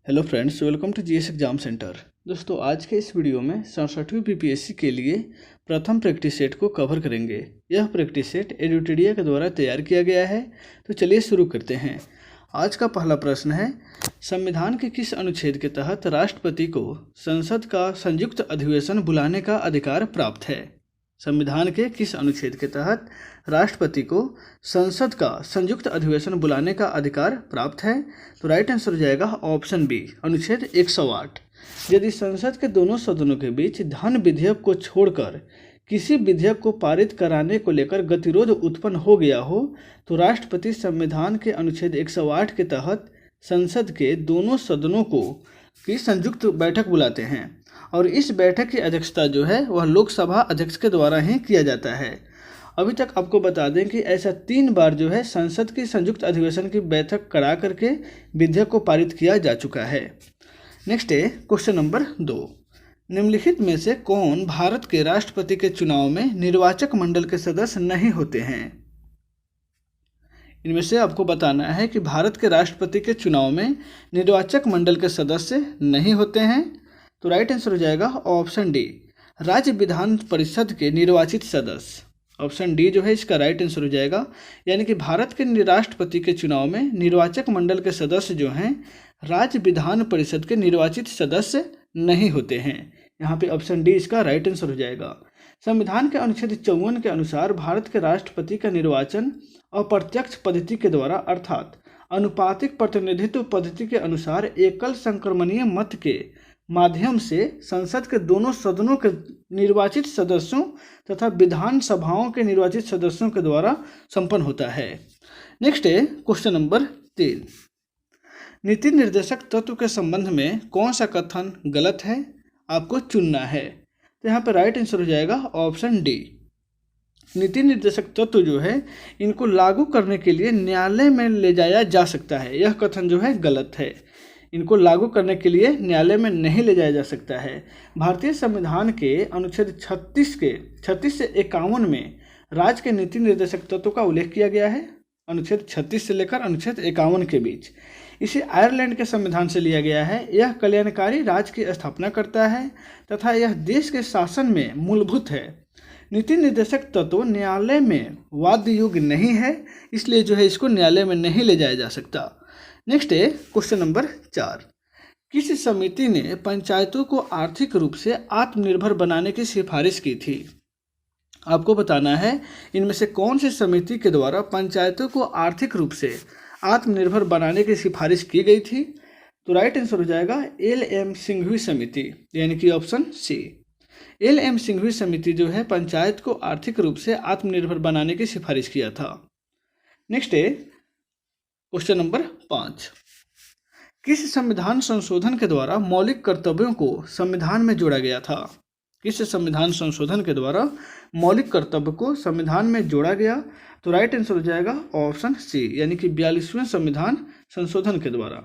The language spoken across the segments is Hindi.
Hello friends, welcome to GS exam centre. दोस्तों, आज के इस वीडियो में 67वीं बीपीएससी के लिए प्रथम प्रैक्टिस सेट को कवर करेंगे। यह प्रैक्टिस सेट एडुटेडिया के द्वारा तैयार किया गया है। तो चलिए शुरू करते हैं। आज का पहला प्रश्न है, संविधान के किस अनुच्छेद के तहत राष्ट्रपति को संसद का संयुक्त अधिवेशन बुलाने का अधिकार प्राप्त है? संविधान के किस अनुच्छेद के तहत राष्ट्रपति को संसद का संयुक्त अधिवेशन बुलाने का अधिकार प्राप्त है? तो राइट आंसर हो जाएगा ऑप्शन बी, अनुच्छेद 108। यदि संसद के दोनों सदनों के बीच धन विधेयक को छोड़कर किसी विधेयक को पारित कराने को लेकर गतिरोध उत्पन्न हो गया हो तो राष्ट्रपति संविधान के अनुच्छेद 108 के तहत संसद के दोनों सदनों की संयुक्त बैठक बुलाते हैं और इस बैठक की अध्यक्षता जो है वह लोकसभा अध्यक्ष के द्वारा ही किया जाता है। अभी तक आपको बता दें कि ऐसा 3 बार जो है संसद की संयुक्त अधिवेशन की बैठक करा करके विधेयक को पारित किया जा चुका है। नेक्स्ट है क्वेश्चन नंबर 2। निम्नलिखित में से कौन भारत के राष्ट्रपति के चुनाव में निर्वाचक मंडल के सदस्य नहीं होते हैं? इनमें से आपको बताना है कि भारत के राष्ट्रपति के चुनाव में निर्वाचक मंडल के सदस्य नहीं होते हैं। तो राइट आंसर हो जाएगा ऑप्शन डी, राज्य विधान परिषद के निर्वाचित सदस्य। ऑप्शन डी जो है इसका राइट आंसर हो जाएगा। यानी कि भारत के राष्ट्रपति के चुनाव में निर्वाचक मंडल के सदस्य जो हैं राज्य विधान परिषद के निर्वाचित सदस्य नहीं होते हैं। यहाँ पे ऑप्शन डी इसका राइट आंसर हो जाएगा। संविधान के अनुच्छेद 54 के अनुसार भारत के राष्ट्रपति का निर्वाचन अप्रत्यक्ष पद्धति के द्वारा अर्थात अनुपातिक प्रतिनिधित्व पद्धति के अनुसार एकल संक्रमणीय मत के माध्यम से संसद के दोनों सदनों के निर्वाचित सदस्यों तथा विधान सभाओं के निर्वाचित सदस्यों के द्वारा संपन्न होता है। नेक्स्ट है क्वेश्चन नंबर 3। नीति निर्देशक तत्व के संबंध में कौन सा कथन गलत है? आपको चुनना है। तो यहाँ पर राइट आंसर हो जाएगा ऑप्शन डी, नीति निर्देशक तत्व जो है इनको लागू करने के लिए न्यायालय में ले जाया जा सकता है। यह कथन जो है गलत है। इनको लागू करने के लिए न्यायालय में नहीं ले जाया जा सकता है। भारतीय संविधान के अनुच्छेद 36 से 51 में राज्य के नीति निर्देशक तत्व का उल्लेख किया गया है। अनुच्छेद 36 से लेकर अनुच्छेद 51 के बीच। इसे आयरलैंड के संविधान से लिया गया है। यह कल्याणकारी राज्य की स्थापना करता है तथा यह देश के शासन में मूलभूत है। नीति निर्देशक तत्व न्यायालय में वाद योग्य नहीं है, इसलिए जो है इसको न्यायालय में नहीं ले जाया जा सकता। नेक्स्ट है क्वेश्चन नंबर 4। किस समिति ने पंचायतों को आर्थिक रूप से आत्मनिर्भर बनाने की सिफारिश की थी? आपको बताना है इनमें से कौन सी समिति के द्वारा पंचायतों को आर्थिक रूप से आत्मनिर्भर बनाने की सिफारिश की गई थी? तो राइट आंसर हो जाएगा एल.एम. सिंघवी समिति, यानी कि ऑप्शन सी। एल.एम. सिंघवी समिति जो है पंचायत को आर्थिक रूप से आत्मनिर्भर बनाने की सिफारिश किया था। नेक्स्ट है क्वेश्चन नंबर 5। किस संविधान संशोधन के द्वारा मौलिक कर्तव्यों को संविधान में जोड़ा गया था? किस संविधान संशोधन के द्वारा मौलिक कर्तव्य को संविधान में जोड़ा गया? तो राइट आंसर हो जाएगा ऑप्शन सी, यानी कि 42वें संविधान संशोधन के द्वारा।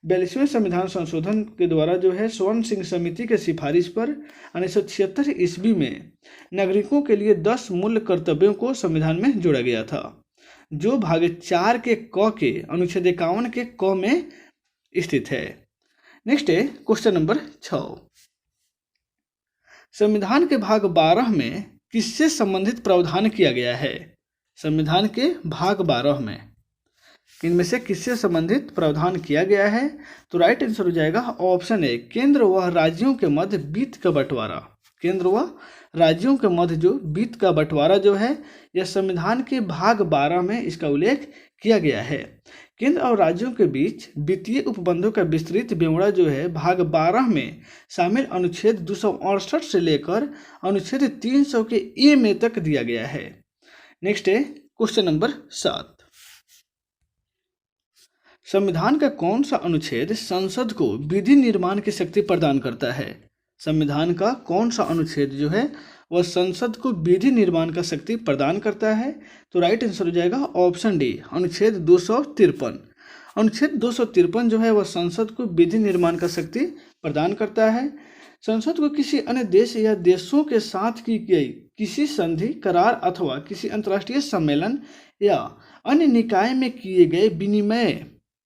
42वें संविधान संशोधन के द्वारा जो है स्वर्ण सिंह समिति के सिफारिश पर 1976 ईस्वी में नागरिकों के लिए 10 मूल कर्तव्यों को संविधान में जोड़ा गया था, जो भाग 4 के क के अनुच्छेद 51 के क में स्थित है। नेक्स्ट है क्वेश्चन नंबर 6। संविधान के भाग 12 में किससे संबंधित प्रावधान किया गया है? संविधान के भाग 12 में इनमें से किससे संबंधित प्रावधान किया गया है? तो राइट आंसर हो जाएगा ऑप्शन ए, केंद्र व राज्यों के मध्य वित्त का बंटवारा। केंद्र व राज्यों के मध्य जो वित्त का बंटवारा जो है यह संविधान के भाग 12 में इसका उल्लेख किया गया है। केंद्र और राज्यों के बीच वित्तीय उपबंधों का विस्तृत ब्यौरा जो है भाग 12 में शामिल अनुच्छेद 268 से लेकर अनुच्छेद 300 के ए में तक दिया गया है। नेक्स्ट है क्वेश्चन नंबर 7। संविधान का कौन सा अनुच्छेद संसद को विधि निर्माण की शक्ति प्रदान करता है? संविधान का कौन सा अनुच्छेद जो है वह संसद को विधि निर्माण का शक्ति प्रदान करता है? तो राइट आंसर हो जाएगा ऑप्शन डी, अनुच्छेद 253। अनुच्छेद 253 जो है वह संसद को विधि निर्माण का शक्ति प्रदान करता है। संसद को किसी अन्य देश या देशों के साथ की गई किसी संधि, करार अथवा किसी अंतर्राष्ट्रीय सम्मेलन या अन्य निकाय में किए गए विनिमय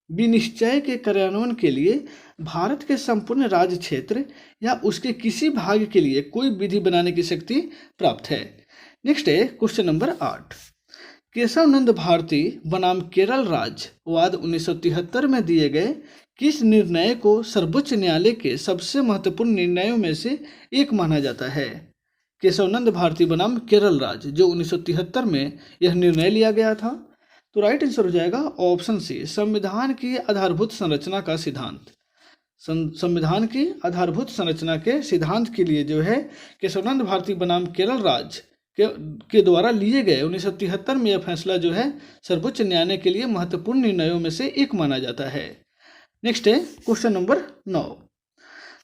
विनिश्चय के कार्यान्वयन के लिए भारत के संपूर्ण राज्य क्षेत्र या उसके किसी भाग के लिए कोई विधि बनाने की शक्ति प्राप्त है। नेक्स्ट है क्वेश्चन नंबर 8। केशव नंद भारती बनाम केरल राज्य वाद 1973 में दिए गए किस निर्णय को सर्वोच्च न्यायालय के सबसे महत्वपूर्ण निर्णयों में से एक माना जाता है? केशव नंद भारती बनाम केरल राज्य जो 1973 में यह निर्णय लिया गया था। तो राइट आंसर हो जाएगा ऑप्शन सी, संविधान की आधारभूत संरचना का सिद्धांत। संविधान की आधारभूत संरचना के सिद्धांत के लिए जो है केशवानंद भारती बनाम केरल राज्य के द्वारा लिए गए 1973 में यह फैसला जो है सर्वोच्च न्यायालय के लिए महत्वपूर्ण निर्णयों में से एक माना जाता है। नेक्स्ट है क्वेश्चन नंबर 9।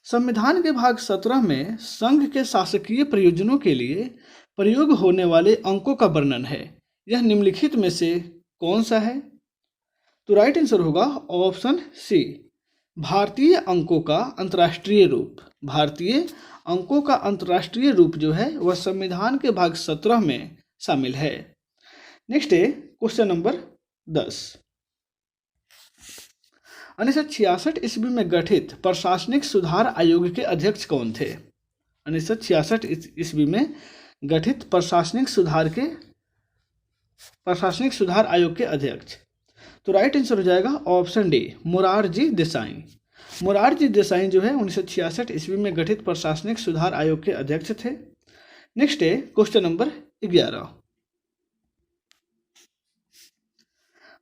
संविधान के भाग 17 में संघ के शासकीय प्रयोजनों के लिए प्रयोग होने वाले अंकों का वर्णन है। यह निम्नलिखित में से कौन सा है? तो राइट आंसर होगा ऑप्शन सी, भारतीय अंकों का अंतर्राष्ट्रीय रूप। भारतीय अंकों का अंतर्राष्ट्रीय रूप जो है वह संविधान के भाग 17 में शामिल है। नेक्स्ट है क्वेश्चन नंबर 10। 1966 ईस्वी में गठित प्रशासनिक सुधार आयोग के अध्यक्ष कौन थे? 1966 ईस्वी में गठित प्रशासनिक सुधार आयोग के अध्यक्ष। तो राइट आंसर हो जाएगा ऑप्शन डी, मोरारजी देसाई। मोरारजी देसाई जो है 1966 ईस्वी में गठित प्रशासनिक सुधार आयोग के अध्यक्ष थे। नेक्स्ट है क्वेश्चन नंबर 11।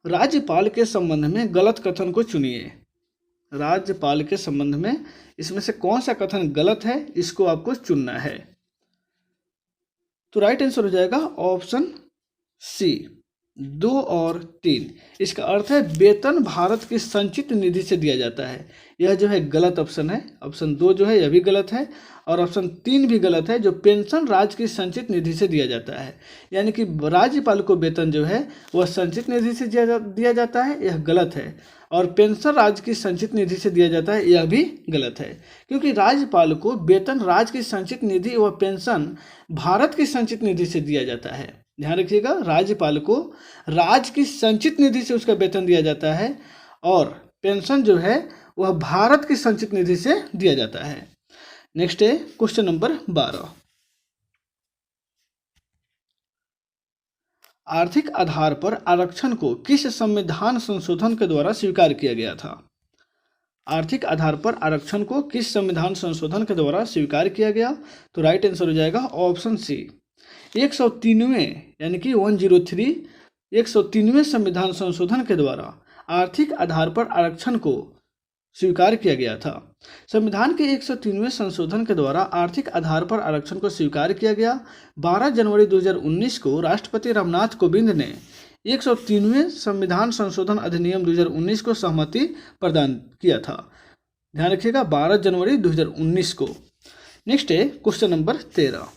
राज्यपाल के संबंध में गलत कथन को चुनिए। राज्यपाल के संबंध में इसमें से कौन सा कथन गलत है, इसको आपको चुनना है। तो राइट आंसर हो जाएगा ऑप्शन सी, 2 और 3। इसका अर्थ है वेतन भारत की संचित निधि से दिया जाता है। यह जो है गलत ऑप्शन है। ऑप्शन 2 जो है यह भी गलत है और ऑप्शन 3 भी गलत है। जो पेंशन राज्य की संचित निधि से दिया जाता है, यानी कि राज्यपाल को वेतन जो है वह संचित निधि से दिया जाता है, यह गलत है। और पेंशन राज्य की संचित निधि से दिया जाता है, यह भी गलत है। क्योंकि राज्यपाल को वेतन राज्य की संचित निधि व पेंशन भारत की संचित निधि से दिया जाता है। ध्यान रखिएगा, राज्यपाल को राज्य की संचित निधि से उसका वेतन दिया जाता है और पेंशन जो है वह भारत की संचित निधि से दिया जाता है। नेक्स्ट है क्वेश्चन नंबर 12। आर्थिक आधार पर आरक्षण को किस संविधान संशोधन के द्वारा स्वीकार किया गया था? आर्थिक आधार पर आरक्षण को किस संविधान संशोधन के द्वारा स्वीकार किया गया? तो राइट आंसर हो जाएगा ऑप्शन सी, 103वें यानी कि 103वें संविधान संशोधन के द्वारा आर्थिक आधार पर आरक्षण को स्वीकार किया गया था। संविधान के 103वें संशोधन के द्वारा आर्थिक आधार पर आरक्षण को स्वीकार किया गया। 12 जनवरी 2019 को राष्ट्रपति रामनाथ कोविंद ने 103वें संविधान संशोधन अधिनियम 2019 को सहमति प्रदान किया था। ध्यान रखिएगा, 12 जनवरी 2019 को। नेक्स्ट है क्वेश्चन नंबर 13।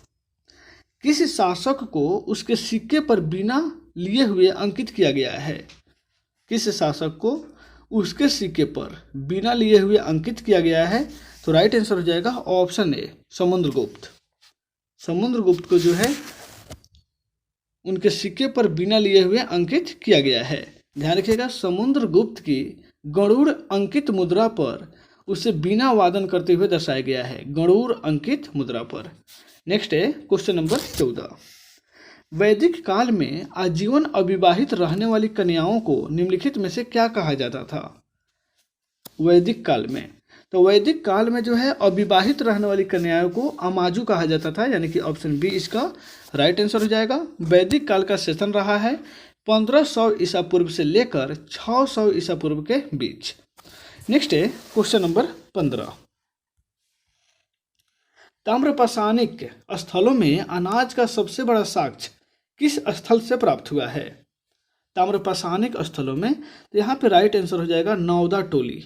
किस शासक को उसके सिक्के पर बिना लिए हुए अंकित किया गया है? किस शासक को उसके सिक्के पर बिना लिए हुए अंकित किया गया है? तो राइट आंसर हो जाएगा ऑप्शन ए, समुद्रगुप्त। समुद्रगुप्त को जो है उनके सिक्के पर बिना लिए हुए अंकित किया गया है। ध्यान रखिएगा, समुद्रगुप्त की गरुड़ अंकित मुद्रा पर उसे बिना वादन करते हुए दर्शाया गया है, गरुड़ अंकित मुद्रा पर। नेक्स्ट है क्वेश्चन नंबर 14। वैदिक काल में आजीवन अविवाहित रहने वाली कन्याओं को निम्नलिखित में से क्या कहा जाता था? वैदिक काल में, तो वैदिक काल में जो है अविवाहित रहने वाली कन्याओं को अमाजु कहा जाता था, यानी कि ऑप्शन बी इसका राइट आंसर हो जाएगा। वैदिक काल का सेशन रहा है 1500 ईसा पूर्व से लेकर 600 ईसा पूर्व के बीच। नेक्स्ट है क्वेश्चन नंबर 15। ताम्रपाषाणिक स्थलों में अनाज का सबसे बड़ा साक्ष्य किस स्थल से प्राप्त हुआ है? ताम्रपाषाणिक स्थलों में, तो यहाँ पे राइट आंसर हो जाएगा नौदा टोली।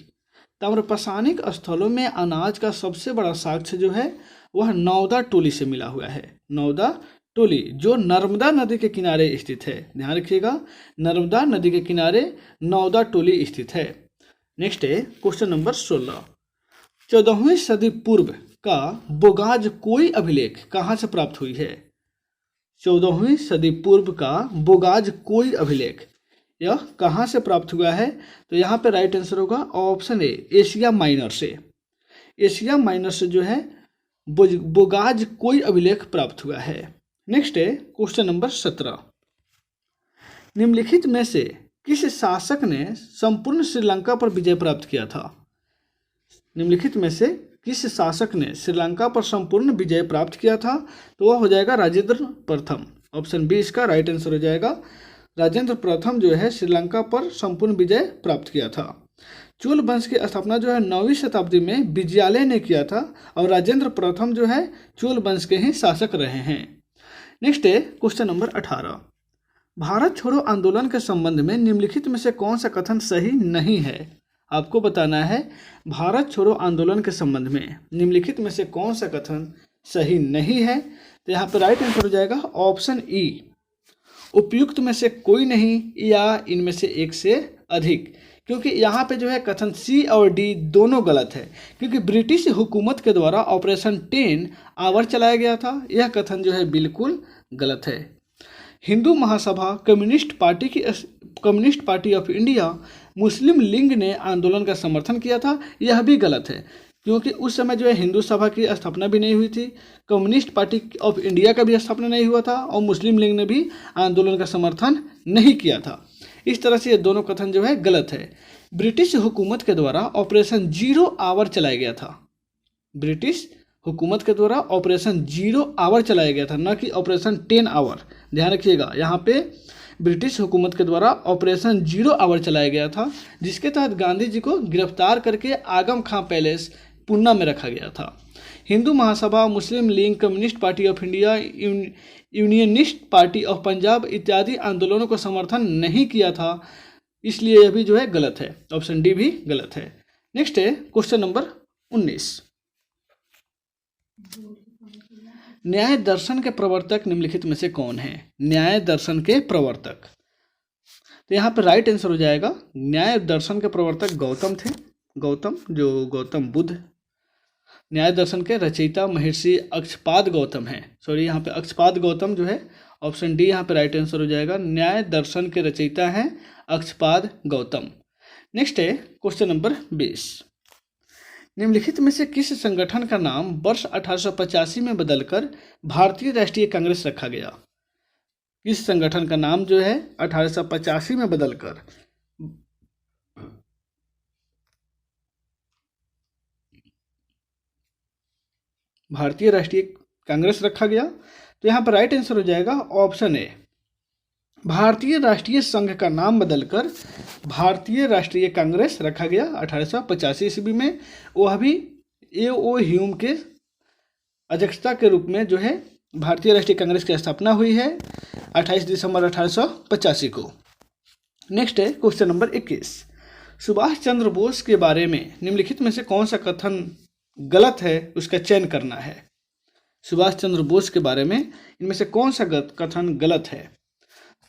ताम्रपाषाणिक स्थलों में अनाज का सबसे बड़ा साक्ष्य जो है वह नौदा टोली से मिला हुआ है। नौदा टोली जो नर्मदा नदी के किनारे स्थित है। ध्यान रखिएगा, नर्मदा नदी के किनारे नौदा टोली स्थित है। नेक्स्ट है क्वेश्चन नंबर 16। 14वीं सदी पूर्व का बोगाज कोई अभिलेख कहाँ से प्राप्त हुई है? 14वीं सदी पूर्व का बोगाज कोई अभिलेख, यह कहाँ से प्राप्त हुआ है? तो यहाँ पे राइट आंसर होगा ऑप्शन ए, एशिया माइनर से। एशिया माइनर से जो है बोगाज कोई अभिलेख प्राप्त हुआ है। नेक्स्ट है क्वेश्चन नंबर 17। निम्नलिखित में से किस शासक ने संपूर्ण श्रीलंका पर विजय प्राप्त किया था? निम्नलिखित में से किस शासक ने श्रीलंका पर संपूर्ण विजय प्राप्त किया था? तो वह हो जाएगा राजेंद्र प्रथम। ऑप्शन बी इसका राइट आंसर हो जाएगा। राजेंद्र प्रथम जो है श्रीलंका पर संपूर्ण विजय प्राप्त किया था। चोल वंश की स्थापना जो है 9वीं शताब्दी में विजयालय ने किया था और राजेंद्र प्रथम जो है चोल वंश के ही शासक रहे हैं। नेक्स्ट है क्वेश्चन नंबर 18। भारत छोड़ो आंदोलन के संबंध में निम्नलिखित में से कौन सा कथन सही नहीं है? आपको बताना है भारत छोड़ो आंदोलन के संबंध में निम्नलिखित में से कौन सा कथन सही नहीं है। तो यहाँ पर राइट आंसर हो जाएगा ऑप्शन ई, उपयुक्त में से कोई नहीं या इनमें से एक से अधिक। क्योंकि यहाँ पे जो है कथन सी और डी दोनों गलत है, क्योंकि ब्रिटिश हुकूमत के द्वारा ऑपरेशन 10 आवर चलाया गया था। यह कथन जो है बिल्कुल गलत है। Hindu Mahasabha, Communist Party of India, Muslim League ने आंदोलन का समर्थन किया था, यह भी गलत है। क्योंकि उस समय जो है हिंदू सभा की स्थापना भी नहीं हुई थी, कम्युनिस्ट पार्टी ऑफ इंडिया का भी स्थापना नहीं हुआ था और मुस्लिम लीग ने भी आंदोलन का समर्थन नहीं किया था। इस तरह से ये दोनों कथन जो है गलत है। ब्रिटिश हुकूमत के द्वारा ऑपरेशन 0 आवर चलाया गया था। ब्रिटिश हुकूमत के द्वारा ऑपरेशन 0 आवर चलाया गया था, न कि ऑपरेशन 10 आवर। ध्यान रखिएगा, यहाँ पे ब्रिटिश हुकूमत के द्वारा ऑपरेशन 0 आवर चलाया गया था, जिसके तहत गांधी जी को गिरफ्तार करके आगम खां पैलेस पूना में रखा गया था। Hindu Mahasabha, Muslim League, Communist Party of India, Unionist Party of Punjab इत्यादि आंदोलनों को समर्थन नहीं किया था, इसलिए यह भी जो है गलत है। ऑप्शन डी भी गलत है। नेक्स्ट है क्वेश्चन नंबर 19। न्याय दर्शन के प्रवर्तक निम्नलिखित में से कौन है? न्याय दर्शन के प्रवर्तक, तो यहाँ पर राइट आंसर हो जाएगा न्याय दर्शन के प्रवर्तक गौतम थे। गौतम बुद्ध। न्याय दर्शन के रचयिता महर्षि अक्षपाद गौतम हैं। सॉरी, यहाँ पे अक्षपाद गौतम जो है ऑप्शन डी यहाँ पे राइट आंसर हो जाएगा। न्याय दर्शन के रचयिता हैं अक्षपाद गौतम। नेक्स्ट है क्वेश्चन नंबर 20। निम्नलिखित में से किस संगठन का नाम वर्ष 1885 में बदलकर भारतीय राष्ट्रीय कांग्रेस रखा गया? किस संगठन का नाम जो है 1885 में बदलकर भारतीय राष्ट्रीय कांग्रेस रखा गया? तो यहाँ पर राइट आंसर हो जाएगा ऑप्शन ए, भारतीय राष्ट्रीय संघ का नाम बदलकर भारतीय राष्ट्रीय कांग्रेस रखा गया 1885 ईस्वी में। वह भी A.O. ह्यूम के अध्यक्षता के रूप में जो है भारतीय राष्ट्रीय कांग्रेस की स्थापना हुई है 28 दिसंबर 1885 को। नेक्स्ट है क्वेश्चन नंबर 21। सुभाष चंद्र बोस के बारे में निम्नलिखित में से कौन सा कथन गलत है, उसका चयन करना है। सुभाष चंद्र बोस के बारे में इनमें से कौन सा कथन गलत है?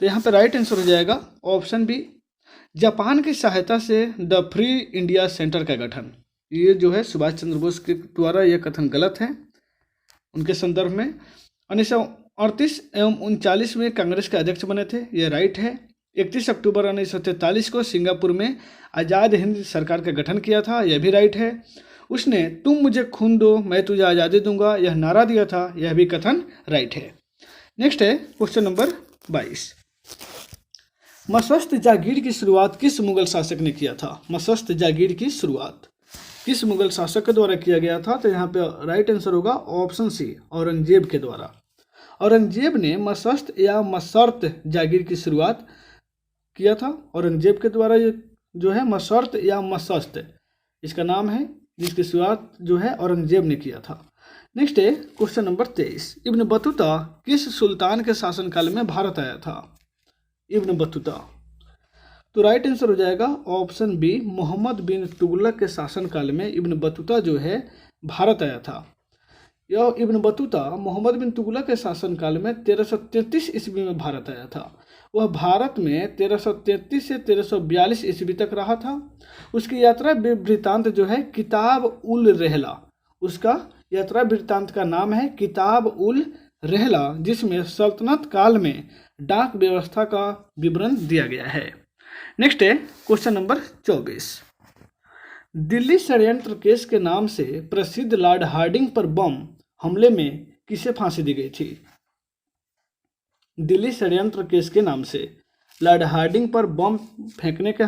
तो यहाँ पे राइट आंसर हो जाएगा ऑप्शन बी, जापान की सहायता से द फ्री इंडिया सेंटर का गठन। ये जो है सुभाष चंद्र बोस के द्वारा यह कथन गलत है। उनके संदर्भ में 1938 एवं 1939 में कांग्रेस के अध्यक्ष बने थे, यह राइट है। 31 अक्टूबर 1943 को सिंगापुर में आज़ाद हिंद सरकार का गठन किया था, यह भी राइट है। उसने तुम मुझे खून दो मैं तुझे आज़ादी दूंगा यह नारा दिया था, यह भी कथन राइट है। नेक्स्ट है क्वेश्चन नंबर 22। मसस्त जागीर की शुरुआत किस मुगल शासक ने किया था? मसस्त जागीर की शुरुआत किस मुगल शासक के द्वारा किया गया था? तो यहाँ पे राइट आंसर होगा ऑप्शन सी, औरंगजेब के द्वारा। औरंगजेब ने मसस्त या मसर्त जागीर की शुरुआत किया था। औरंगजेब के द्वारा ये जो है मसर्त या मसस्त इसका नाम है, जिसकी शुरुआत जो है औरंगजेब ने किया था। नेक्स्ट है क्वेश्चन नंबर 23। इब्न बतूता किस सुल्तान के शासनकाल में भारत आया था? इब्न बतूता, तो राइट आंसर हो जाएगा ऑप्शन बी, मोहम्मद बिन तुगलक के शासनकाल में इब्न बतूता जो है भारत आया था। यह इब्न बतूता मोहम्मद बिन तुगलक के शासनकाल में 1333 ईस्वी में भारत आया था। वह भारत में 1333 से 1342 ईस्वी तक रहा था। उसकी यात्रा वृत्तांत जो है किताब उल रहला, उसका यात्रा वृत्तांत का नाम है किताब उल रहला, जिसमें सल्तनत काल में डाक व्यवस्था का विवरण दिया गया है। नेक्स्ट है क्वेश्चन नंबर 24। दिल्ली षड्यंत्र केस के नाम से प्रसिद्ध लॉर्ड हार्डिंग पर बम हमले में किसे फांसी दी गई थी? दिल्ली षड्यंत्र केस के नाम से लॉर्ड हार्डिंग पर बम फेंकने के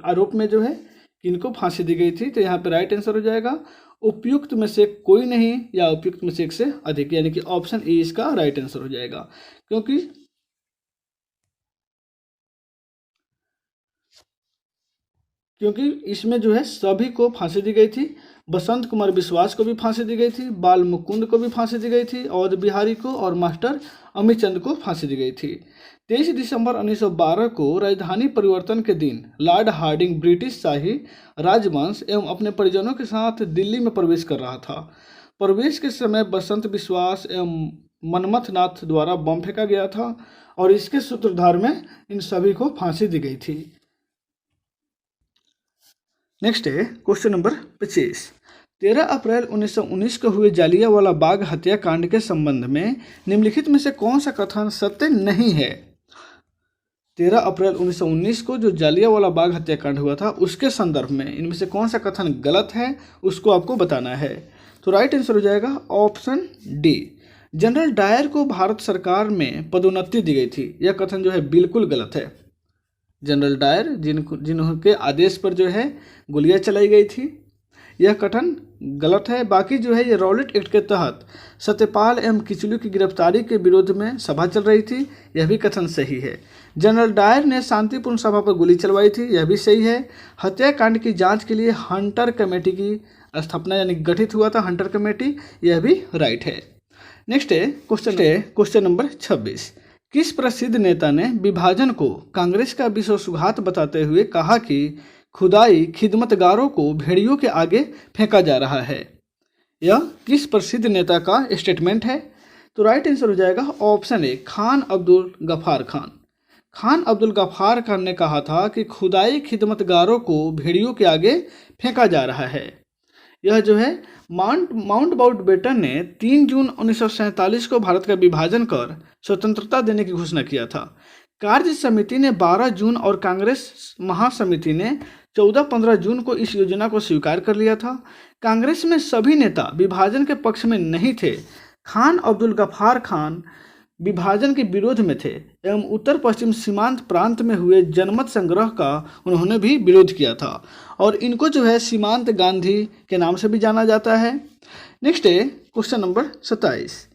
आरोप में जो है किनको फांसी दी गई थी? तो यहाँ पे राइट आंसर हो जाएगा उपयुक्त में से कोई नहीं या उपयुक्त में से एक से अधिक, यानी कि ऑप्शन ए इसका राइट आंसर हो जाएगा। क्योंकि इसमें जो है सभी को फांसी दी गई थी। बसंत कुमार विश्वास को भी फांसी दी गई थी, बाल मुकुंद को भी फांसी दी गई थी, अवध बिहारी को और मास्टर अमित चंद को फांसी दी गई थी। 23 दिसंबर 1912 को राजधानी परिवर्तन के दिन लॉर्ड हार्डिंग ब्रिटिश शाही राजवंश एवं अपने परिजनों के साथ दिल्ली में प्रवेश कर रहा था। प्रवेश के समय बसंत विश्वास एवं मनमथ नाथ द्वारा बम फेंका गया था और इसके सूत्रधार में इन सभी को फांसी दी गई थी। नेक्स्ट है क्वेश्चन नंबर 25। 13 अप्रैल 1919 को हुए जालियांवाला बाग हत्याकांड के संबंध में निम्नलिखित में से कौन सा कथन सत्य नहीं है? 13 अप्रैल 1919 को जो जालियांवाला बाग हत्याकांड हुआ था उसके संदर्भ में इनमें से कौन सा कथन गलत है उसको आपको बताना है। तो राइट आंसर हो जाएगा ऑप्शन डी, जनरल डायर को भारत सरकार में पदोन्नति दी गई थी। यह कथन जो है बिल्कुल गलत है। जनरल डायर जिनके आदेश पर जो है गोलियां चलाई गई थी, यह कथन गलत है। बाकी जो है ये रॉलेट एक्ट के तहत सत्यपाल एवं किचलू की गिरफ्तारी के विरोध में सभा चल रही थी, यह भी कथन सही है। जनरल डायर ने शांतिपूर्ण सभा पर गोली चलवाई थी, यह भी सही है। हत्याकांड की जांच के लिए हंटर कमेटी की स्थापना यानी गठित हुआ था हंटर कमेटी, यह भी राइट है। नेक्स्ट है क्वेश्चन नंबर 26। किस प्रसिद्ध नेता ने विभाजन को कांग्रेस का विश्वासघात बताते हुए कहा कि खुदाई खिदमतगारों को भेड़ियों के आगे फेंका जा रहा है? यह किस प्रसिद्ध नेता का स्टेटमेंट है? तो राइट आंसर हो जाएगा ऑप्शन ए, खान अब्दुल गफ्फार खान। खान अब्दुल गफ्फार खान ने कहा था कि खुदाई खिदमतगारों को भेड़ियों के आगे फेंका जा रहा है। यह जो है माउंटबेटन ने 3 जून 1947 को भारत का विभाजन कर स्वतंत्रता देने की घोषणा किया था। कार्य समिति ने 12 जून और कांग्रेस महासमिति ने 14-15 जून को इस योजना को स्वीकार कर लिया था। कांग्रेस में सभी नेता विभाजन के पक्ष में नहीं थे। खान अब्दुल गफ्फार खान विभाजन के विरोध में थे एवं उत्तर पश्चिम सीमांत प्रांत में हुए जनमत संग्रह का उन्होंने भी विरोध किया था और इनको जो है सीमांत गांधी के नाम से भी जाना जाता है। नेक्स्ट है क्वेश्चन नंबर 27।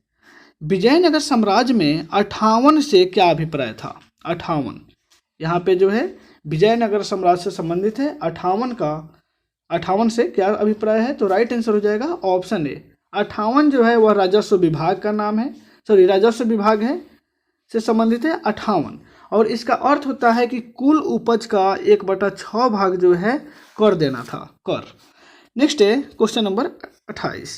विजयनगर साम्राज्य में 58 से क्या अभिप्राय था? 58 यहाँ पे जो है विजयनगर साम्राज्य से संबंधित है। 58 से क्या अभिप्राय है? तो राइट आंसर हो जाएगा ऑप्शन ए, 58 जो है वह राजस्व विभाग का नाम है, राजस्व विभाग है से संबंधित है 58 और इसका अर्थ होता है कि कुल उपज का 1/6 भाग जो है कर देना था, कर। नेक्स्ट है क्वेश्चन नंबर 28।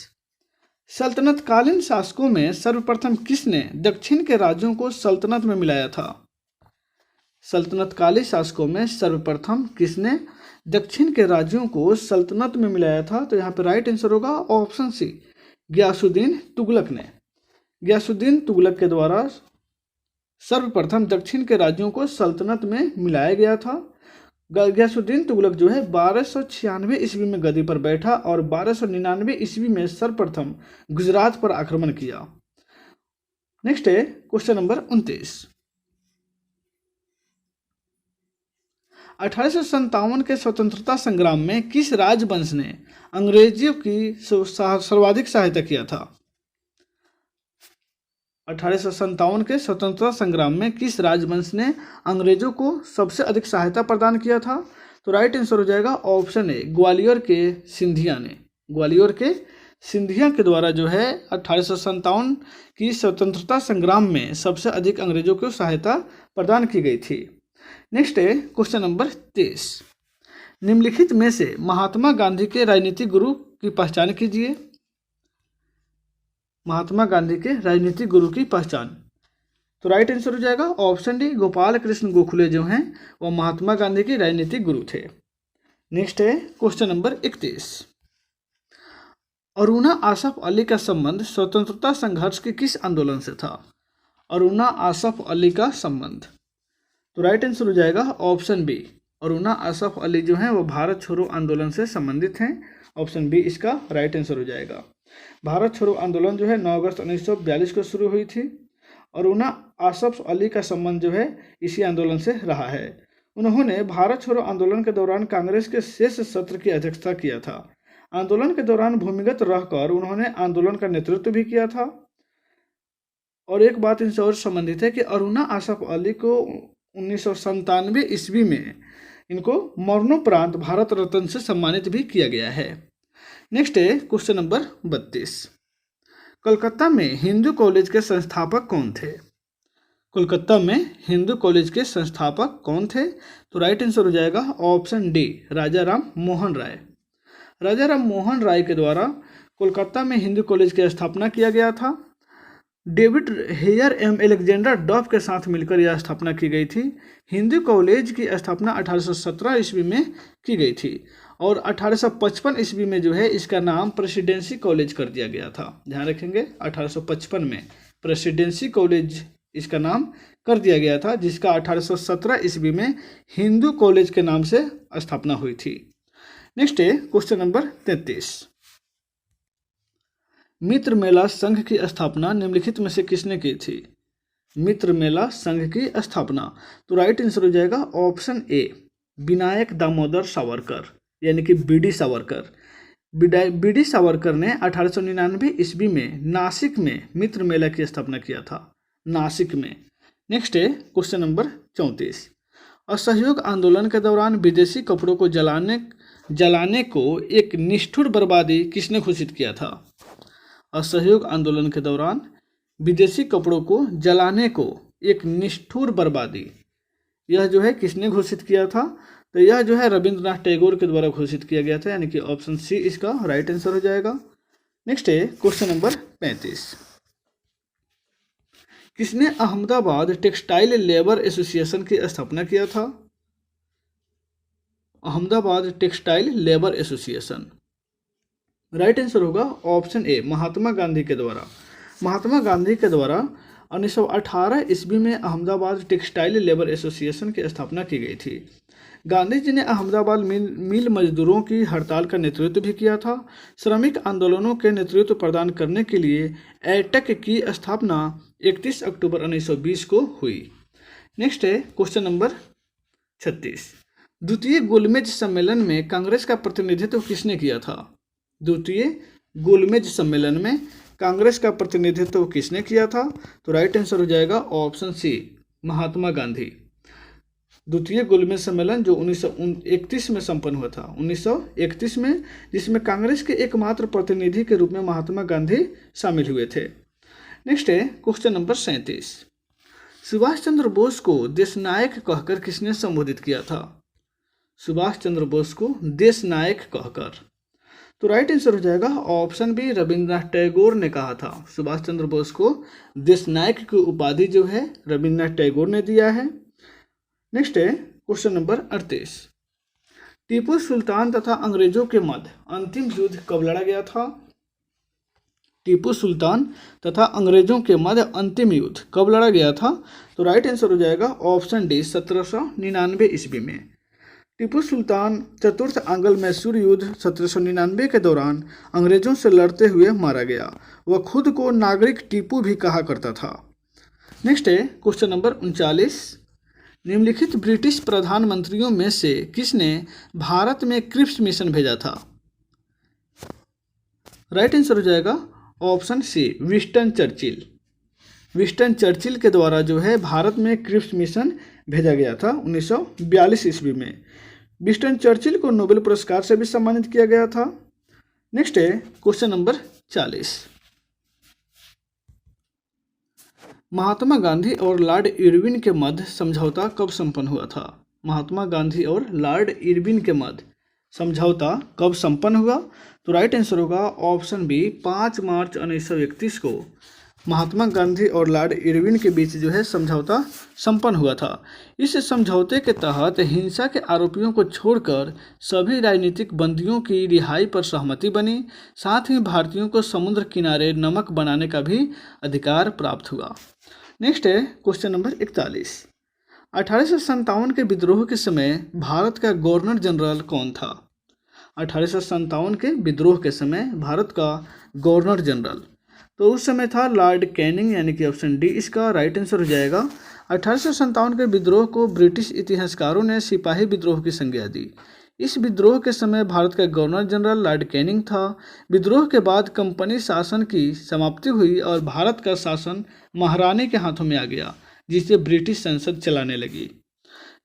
सल्तनतकालीन शासकों में सर्वप्रथम किसने दक्षिण के राज्यों को सल्तनत में मिलाया था? सल्तनतकालीन शासकों में सर्वप्रथम किसने दक्षिण के राज्यों को सल्तनत में मिलाया था? तो यहाँ पे राइट आंसर होगा ऑप्शन सी, गयासुद्दीन तुगलक ने। गयासुद्दीन तुगलक के द्वारा सर्वप्रथम दक्षिण के राज्यों को सल्तनत में मिलाया गया था। गयासुद्दीन तुगलक जो है 1296 ईस्वी में गद्दी पर बैठा और 1299 ईस्वी में सर्वप्रथम गुजरात पर आक्रमण किया। नेक्स्ट है क्वेश्चन नंबर 29। 1857 के स्वतंत्रता संग्राम में किस राजवंश ने अंग्रेजियों की सर्वाधिक सहायता किया था? 1857 के स्वतंत्रता संग्राम में किस राजवंश ने अंग्रेजों को सबसे अधिक सहायता प्रदान किया था? तो राइट आंसर हो जाएगा ऑप्शन ए, ग्वालियर के सिंधिया ने। ग्वालियर के सिंधिया के द्वारा जो है 1857 की स्वतंत्रता संग्राम में सबसे अधिक अंग्रेजों को सहायता प्रदान की गई थी। नेक्स्ट है क्वेश्चन नंबर 23। निम्नलिखित में से महात्मा गांधी के राजनीतिक गुरु की पहचान कीजिए। महात्मा गांधी के राजनीतिक गुरु की पहचान, तो राइट आंसर हो जाएगा ऑप्शन डी, गोपाल कृष्ण गोखले जो हैं वह महात्मा गांधी के राजनीतिक गुरु थे। नेक्स्ट है क्वेश्चन नंबर 31। अरुणा आसफ अली का संबंध स्वतंत्रता संघर्ष के किस आंदोलन से था? अरुणा आसफ अली का संबंध, तो राइट आंसर हो जाएगा ऑप्शन बी, अरुणा असफ अली जो हैं वो भारत छोड़ो आंदोलन से संबंधित हैं। ऑप्शन बी इसका राइट आंसर हो जाएगा। भारत छोड़ो आंदोलन जो है 9 अगस्त 1942 को शुरू हुई थी। अरुणा असफ अली का संबंध जो है इसी आंदोलन से रहा है। उन्होंने भारत छोड़ो आंदोलन के दौरान कांग्रेस के शेष सत्र की अध्यक्षता किया था। आंदोलन के दौरान भूमिगत रहकर उन्होंने आंदोलन का नेतृत्व भी किया था। और एक बात इनसे और संबंधित है कि अरुणा असफ अली को 1997 ईस्वी में इनको मरणोपरांत भारत रत्न से सम्मानित भी किया गया है। नेक्स्ट है क्वेश्चन नंबर 32। कोलकाता में हिंदू कॉलेज के संस्थापक कौन थे? कोलकाता में हिंदू कॉलेज के संस्थापक कौन थे? तो राइट आंसर हो जाएगा ऑप्शन डी, राजा राम मोहन राय। राजा राम मोहन राय के द्वारा कोलकाता में हिंदू कॉलेज की स्थापना किया गया था। डेविड हेयर एवं एलेक्जेंडर डफ के साथ मिलकर यह स्थापना की गई थी। हिंदू कॉलेज की स्थापना 1817 ईस्वी में की गई थी और 1855 ईस्वी में जो है इसका नाम प्रेसिडेंसी कॉलेज कर दिया गया था। ध्यान रखेंगे 1855 में प्रेसिडेंसी कॉलेज इसका नाम कर दिया गया था, जिसका 1817 ईस्वी में हिंदू कॉलेज के नाम से स्थापना हुई थी। नेक्स्ट है क्वेश्चन नंबर 33। मित्र मेला संघ की स्थापना निम्नलिखित में से किसने की थी? मित्र मेला संघ की स्थापना, तो राइट आंसर हो जाएगा ऑप्शन ए, विनायक दामोदर सावरकर यानी कि बीडी सावरकर। बीडी सावरकर ने 1899 ईस्वी में नासिक में मित्र मेला की स्थापना किया था, नासिक में। नेक्स्ट है क्वेश्चन नंबर 34। असहयोग आंदोलन के दौरान विदेशी कपड़ों को जलाने को एक निष्ठुर बर्बादी किसने घोषित किया था? असहयोग आंदोलन के दौरान विदेशी कपड़ों को जलाने को एक निष्ठुर बर्बादी, यह जो है किसने घोषित किया था? तो यह जो है रविंद्रनाथ टैगोर के द्वारा घोषित किया गया था, यानी कि ऑप्शन सी इसका राइट आंसर हो जाएगा। नेक्स्ट है क्वेश्चन नंबर 35। किसने अहमदाबाद टेक्सटाइल लेबर एसोसिएशन की स्थापना किया था? Ahmedabad textile labour association, right answer होगा ऑप्शन ए, महात्मा गांधी के द्वारा। महात्मा गांधी के द्वारा 1918 ईस्वी में अहमदाबाद टेक्सटाइल लेबर एसोसिएशन की स्थापना की गई थी। गांधी जी ने अहमदाबाद मिल मजदूरों की हड़ताल का नेतृत्व भी किया था। श्रमिक आंदोलनों के नेतृत्व प्रदान करने के लिए एटक की स्थापना 31 अक्टूबर 1920 को हुई। नेक्स्ट है क्वेश्चन नंबर 36। द्वितीय गोलमेज सम्मेलन में कांग्रेस का प्रतिनिधित्व किसने किया था? द्वितीय गोलमेज सम्मेलन में कांग्रेस का प्रतिनिधित्व किसने किया था? तो राइट आंसर हो जाएगा ऑप्शन सी, महात्मा गांधी। द्वितीय गोलमेज सम्मेलन जो 1931 में संपन्न हुआ था, 1931 में, जिसमें कांग्रेस के एकमात्र प्रतिनिधि के रूप में महात्मा गांधी शामिल हुए थे। नेक्स्ट है क्वेश्चन नंबर 37। सुभाष चंद्र बोस को देश नायक कहकर किसने संबोधित किया था? सुभाष चंद्र बोस को देश नायक कहकर, तो राइट आंसर हो जाएगा ऑप्शन बी, रविंद्रनाथ टैगोर ने कहा था। सुभाष चंद्र बोस को देश नायक की उपाधि जो है रविंद्रनाथ टैगोर ने दिया है। नेक्स्ट है क्वेश्चन नंबर 38। टीपू सुल्तान तथा अंग्रेजों के मध्य अंतिम युद्ध कब लड़ा गया था? टीपू सुल्तान तथा अंग्रेजों के मध्य अंतिम युद्ध कब लड़ा गया था? तो राइट आंसर हो जाएगा ऑप्शन डी, 1799 ईस्वी में। टीपू सुल्तान चतुर्थ आंग्ल मैसूर युद्ध 1799 के दौरान अंग्रेजों से लड़ते हुए मारा गया। वह खुद को नागरिक टीपू भी कहा करता था। नेक्स्ट है क्वेश्चन नंबर 39। निम्नलिखित ब्रिटिश प्रधानमंत्रियों में से किसने भारत में क्रिप्स मिशन भेजा था? राइट आंसर हो जाएगा option C, Winston Churchill. Winston Churchill के द्वारा जो है भारत में क्रिप्स मिशन भेजा गया था 1942 ईस्वी में। विंस्टन चर्चिल को नोबेल पुरस्कार से भी सम्मानित किया गया था। नेक्स्ट है क्वेश्चन नंबर 40। महात्मा गांधी और लॉर्ड इरविन के मध्य समझौता कब संपन्न हुआ था? महात्मा गांधी और लॉर्ड इरविन के मध्य समझौता कब संपन्न हुआ? तो राइट आंसर होगा ऑप्शन बी, 5 मार्च 1931 को महात्मा गांधी और लॉर्ड इरविन के बीच जो है समझौता संपन्न हुआ था। इस समझौते के तहत हिंसा के आरोपियों को छोड़कर सभी राजनीतिक बंदियों की रिहाई पर सहमति बनी। साथ ही भारतीयों को समुद्र किनारे नमक बनाने का भी अधिकार प्राप्त हुआ। नेक्स्ट है क्वेश्चन नंबर 41। 1857 के विद्रोह के समय भारत का गवर्नर जनरल कौन था? 1857 के विद्रोह के समय भारत का गवर्नर जनरल तो उस समय था लॉर्ड कैनिंग, यानी कि ऑप्शन डी इसका राइट आंसर हो जाएगा। 1857 के विद्रोह को ब्रिटिश इतिहासकारों ने सिपाही विद्रोह की संज्ञा दी। इस विद्रोह के समय भारत का गवर्नर जनरल लॉर्ड कैनिंग था। विद्रोह के बाद कंपनी शासन की समाप्ति हुई और भारत का शासन महारानी के हाथों में आ गया, जिसे ब्रिटिश संसद चलाने लगी।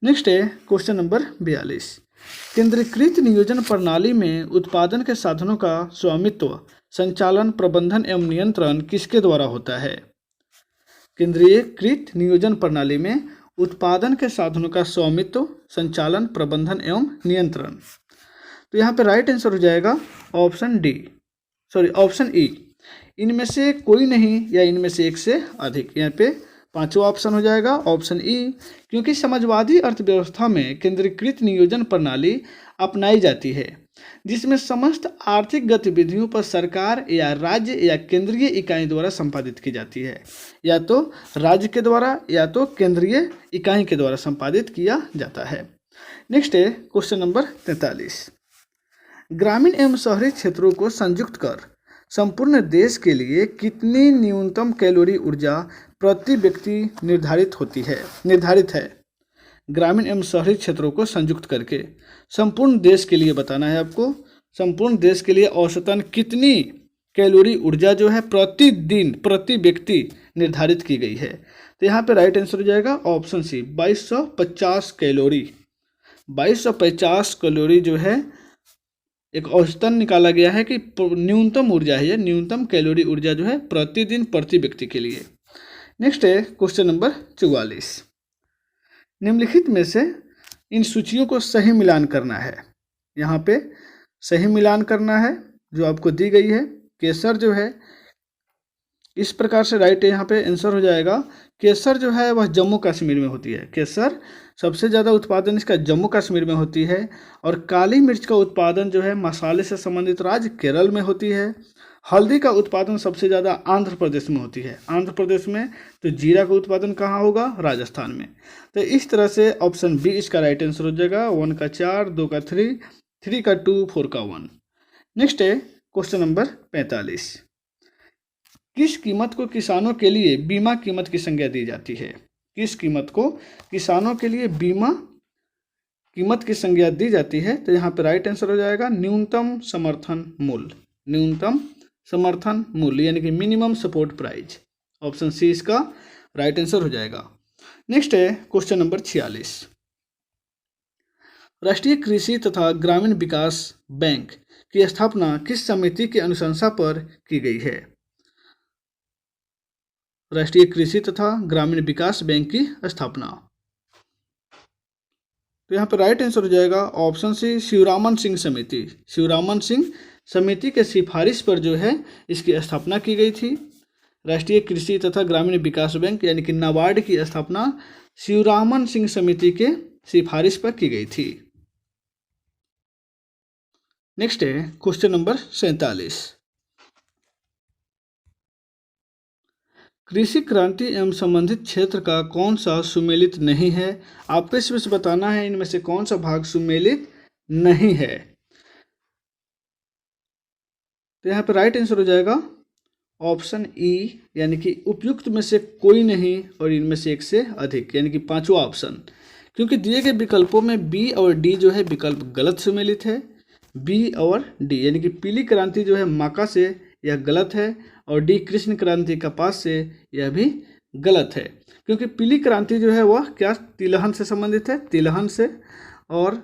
नेक्स्ट है क्वेश्चन नंबर 42। केंद्रीकृत नियोजन प्रणाली में उत्पादन के साधनों का स्वामित्व, संचालन, प्रबंधन एवं नियंत्रण किसके द्वारा होता है? केंद्रीकृत नियोजन प्रणाली में उत्पादन के साधनों का स्वामित्व, संचालन, प्रबंधन एवं नियंत्रण। तो यहाँ पे राइट आंसर हो जाएगा ऑप्शन ई, इनमें से कोई नहीं या इनमें से एक से अधिक। यहाँ पे पांचवा ऑप्शन हो जाएगा ऑप्शन ई, क्योंकि समाजवादी अर्थव्यवस्था में केंद्रीकृत नियोजन प्रणाली अपनाई जाती है, जिसमें समस्त आर्थिक गतिविधियों पर सरकार या राज्य या केंद्रीय इकाई द्वारा संपादित की जाती है, या तो राज्य के द्वारा या तो केंद्रीय इकाई के द्वारा संपादित किया जाता है। नेक्स्ट है क्वेश्चन नंबर 43। ग्रामीण एवं शहरी क्षेत्रों को संयुक्त कर संपूर्ण देश के लिए कितनी न्यूनतम कैलोरी ऊर्जा प्रति व्यक्ति निर्धारित है? ग्रामीण एवं शहरी क्षेत्रों को संयुक्त करके संपूर्ण देश के लिए बताना है आपको। संपूर्ण देश के लिए औसतन कितनी कैलोरी ऊर्जा जो है प्रतिदिन प्रति व्यक्ति निर्धारित की गई है? तो यहाँ पे राइट आंसर हो जाएगा ऑप्शन सी 2250 कैलोरी। 2250 कैलोरी जो है एक औसतन निकाला गया है कि न्यूनतम ऊर्जा है, न्यूनतम कैलोरी ऊर्जा जो है प्रतिदिन प्रति व्यक्ति के लिए। नेक्स्ट है क्वेश्चन नंबर 44। निम्नलिखित में से इन सूचियों को सही मिलान करना है। यहाँ पे सही मिलान करना है जो आपको दी गई है। केसर जो है इस प्रकार से राइट यहाँ पे आंसर हो जाएगा। केसर जो है वह जम्मू कश्मीर में होती है। केसर सबसे ज़्यादा उत्पादन इसका जम्मू कश्मीर में होती है। और काली मिर्च का उत्पादन जो है मसाले से संबंधित राज्य केरल में होती है। हल्दी का उत्पादन सबसे ज़्यादा आंध्र प्रदेश में होती है। आंध्र प्रदेश में तो जीरा का उत्पादन कहाँ होगा? राजस्थान में। तो इस तरह से ऑप्शन बी इसका राइट आंसर हो जाएगा। 1 का 4, 2 का 3, 3 का 2, 4 का 1। नेक्स्ट है क्वेश्चन नंबर 45। किस कीमत को किसानों के लिए बीमा कीमत की संज्ञा दी जाती है? किस कीमत को किसानों के लिए बीमा कीमत की संज्ञा दी जाती है? तो यहाँ पे राइट आंसर हो जाएगा न्यूनतम समर्थन मूल्य। न्यूनतम समर्थन मूल्य यानी कि minimum support price. Option C इसका राइट आंसर हो जाएगा। नेक्स्ट है क्वेश्चन नंबर 46। राष्ट्रीय कृषि तथा ग्रामीण विकास बैंक की स्थापना किस समिति की अनुशंसा पर की गई है? राष्ट्रीय कृषि तथा ग्रामीण विकास बैंक की स्थापना। तो यहाँ पर राइट आंसर हो जाएगा ऑप्शन सी शिवरामन सिंह समिति। शिवरामन सिंह समिति के सिफारिश पर जो है इसकी स्थापना की गई थी। राष्ट्रीय कृषि तथा ग्रामीण विकास बैंक यानी कि नाबार्ड की स्थापना शिवरामन सिंह समिति के सिफारिश पर की गई थी। नेक्स्ट है क्वेश्चन नंबर 47। कृषि क्रांति एवं संबंधित क्षेत्र का कौन सा सुमेलित नहीं है? आपको इसमें से बताना है इनमें से कौन सा भाग सुमेलित नहीं है। तो यहाँ पर राइट आंसर हो जाएगा ऑप्शन ई यानी कि उपयुक्त में से कोई नहीं और इनमें से एक से अधिक यानी कि पांचवा ऑप्शन। क्योंकि दिए गए विकल्पों में बी और डी जो है विकल्प गलत सुमेलित है। बी और डी यानी कि पीली क्रांति जो है मक्का से यह गलत है और डी कृष्ण क्रांति कपास से यह भी गलत है। क्योंकि पीली क्रांति जो है वह क्या तिलहन से संबंधित है, तिलहन से, और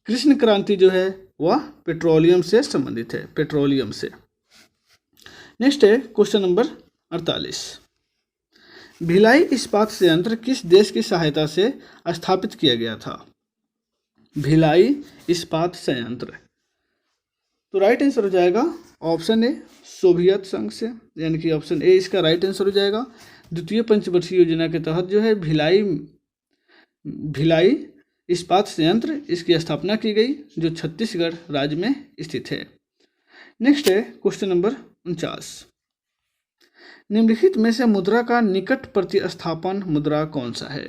कृष्ण क्रांति जो है वह पेट्रोलियम से संबंधित है, पेट्रोलियम से। नेक्स्ट है क्वेश्चन नंबर 48। भिलाई इस्पात संयंत्र किस देश की सहायता से स्थापित किया गया था? भिलाई इस्पात संयंत्र। तो राइट आंसर हो जाएगा ऑप्शन ए सोवियत संघ से यानी कि ऑप्शन ए इसका राइट आंसर हो जाएगा। द्वितीय पंचवर्षीय योजना के तहत जो है भिलाई इस्पात संयंत्र इसकी स्थापना की गई जो छत्तीसगढ़ राज्य में स्थित है। नेक्स्ट है क्वेश्चन नंबर 49। निम्नलिखित में से मुद्रा का निकट प्रतिस्थापन मुद्रा कौन सा है?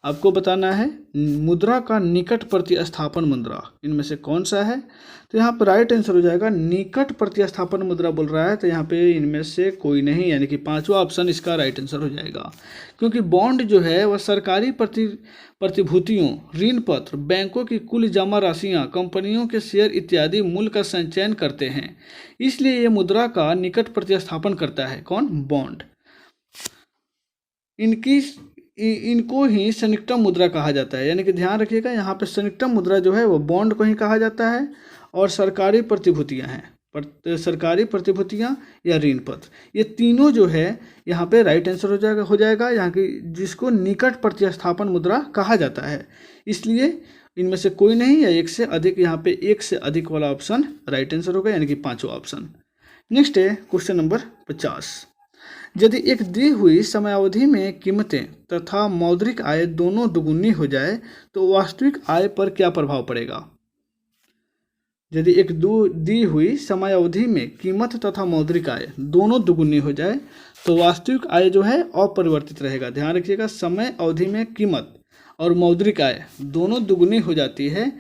आपको बताना है मुद्रा का निकट प्रतिस्थापन मुद्रा इनमें से कौन सा है। तो यहाँ पर राइट आंसर हो जाएगा निकट प्रतिस्थापन मुद्रा बोल रहा है, तो यहाँ पे इनमें से कोई नहीं, यानी कि पांचवा ऑप्शन इसका राइट आंसर हो जाएगा। क्योंकि बॉन्ड जो है वह सरकारी प्रतिभूतियों, ऋण पत्र, बैंकों की कुल जमा राशियाँ, कंपनियों के शेयर इत्यादि मूल्य का संचयन करते हैं, इसलिए ये मुद्रा का निकट प्रतिस्थापन करता है। कौन? बॉन्ड। इनको ही संयुक्तम मुद्रा कहा जाता है, यानी कि ध्यान रखिएगा यहाँ पे संयुक्तम मुद्रा जो है वो बॉन्ड को ही कहा जाता है, और सरकारी प्रतिभूतियाँ हैं, सरकारी प्रतिभूतियाँ या ऋण पत्र, ये तीनों जो है यहाँ पे राइट आंसर हो जाएगा यहाँ की, जिसको निकट प्रतिस्थापन मुद्रा कहा जाता है। इसलिए इनमें से कोई नहीं या एक से अधिक, यहाँ पे एक से अधिक वाला ऑप्शन राइट आंसर होगा, यानी कि पांचवा ऑप्शन। नेक्स्ट है क्वेश्चन नंबर 50। यदि एक दी हुई समयावधि में कीमतें तथा मौद्रिक आय दोनों दुगुनी हो जाए तो वास्तविक आय पर क्या प्रभाव पड़ेगा? यदि एक दी हुई समयावधि में कीमत तथा मौद्रिक आय दोनों दुगुनी हो जाए तो वास्तविक आय जो है अपरिवर्तित रहेगा। ध्यान रखिएगा, समय अवधि में कीमत और मौद्रिक आय दोनों दुगुनी हो जाती है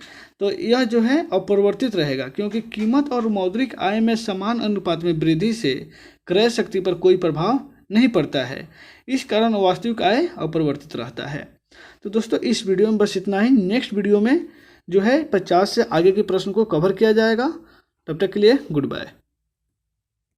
तो यह जो है अपरिवर्तित रहेगा, क्योंकि कीमत और मौद्रिक आय में समान अनुपात में वृद्धि से क्रय शक्ति पर कोई प्रभाव नहीं पड़ता है, इस कारण वास्तविक आय अपरिवर्तित रहता है। तो दोस्तों इस वीडियो में बस इतना ही। नेक्स्ट वीडियो में जो है 50 से आगे के प्रश्न को कवर किया जाएगा। तब तक के लिए गुड बाय।